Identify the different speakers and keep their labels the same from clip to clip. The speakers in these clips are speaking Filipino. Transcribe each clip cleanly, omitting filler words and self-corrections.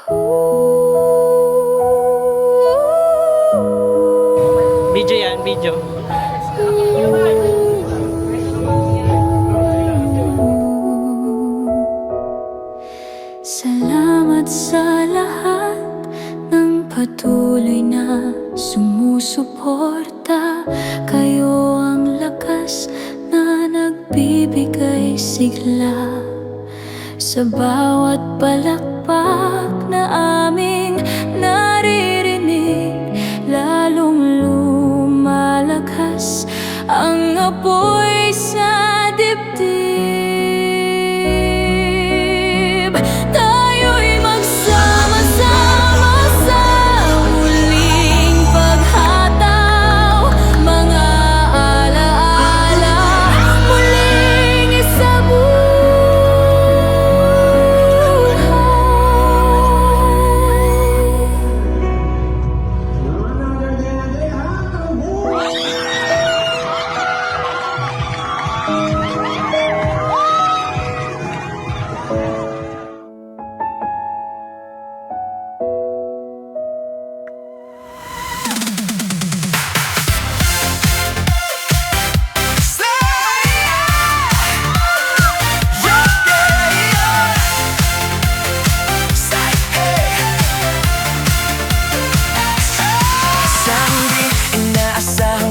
Speaker 1: Video yan, video.
Speaker 2: Salamat sa lahat ng patuloy na sumusuporta. Kayo ang lakas na nagbibigay sigla sa bawat palakpak na aming naririnig. Lalong lumalakas ang apoy sa dibdib. Tayo'y magsama-sama sa muling paghataw. Mga alaala muling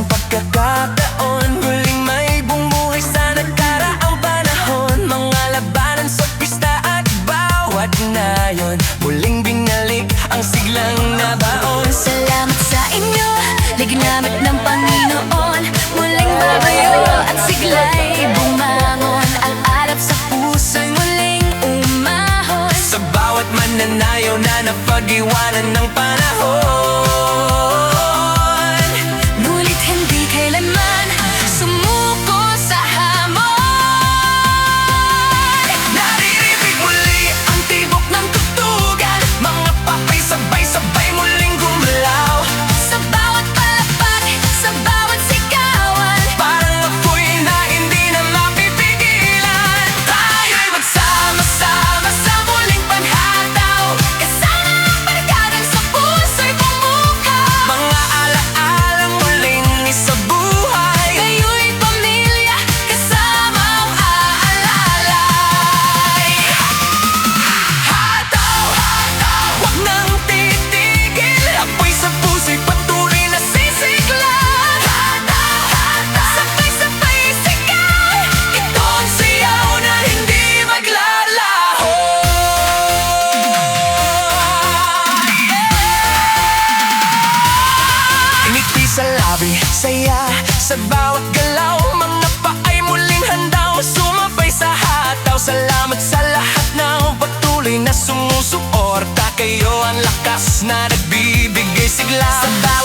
Speaker 3: pagkakataon, muling may bumuhay sa nagkaraang panahon. Mga labanan sa pista at bawat nayon, muling binalik ang siglang nabaon.
Speaker 2: Salamat sa inyo, liginamit ng Panginoon. Muling babayo at sigla'y bumangon. Ang alap sa puso'y muling umahon.
Speaker 3: Sa bawat mananayaw na napag-iwanan ng panahon,
Speaker 2: ngunit hindi kailanman sumuko sa hamon.
Speaker 3: nariribig muli ang tibok ng tugtugan. Mga papay sabay-sabay muling gumalaw.
Speaker 2: Sa bawat palakpak, sa bawat sigawan,
Speaker 3: Parang apoy na hindi na mapipigilan. Tayo'y magsama-sama sa muling paghataw.
Speaker 2: kasama ang barkadang sa puso'y bumukaw.
Speaker 3: Mga ala-alang muling isabuhay.
Speaker 2: Kayo'y pamilya, kasama ang aalalay.
Speaker 3: Hataw, hataw, wag nang titigil. Apoy sa puso'y patuloy na sisiglan. Hataw, hataw, sabay-sabay sigaw. Ito ang siyaw na hindi maglalaho. Ngiti sa labi, saya sa bawat galaw. Mga paay muling handaw, sumabay sa hataw. Salamat sa lahat ng patuloy na sumusuporta. Kayo ang lakas na nagbibigay sigla sa bawat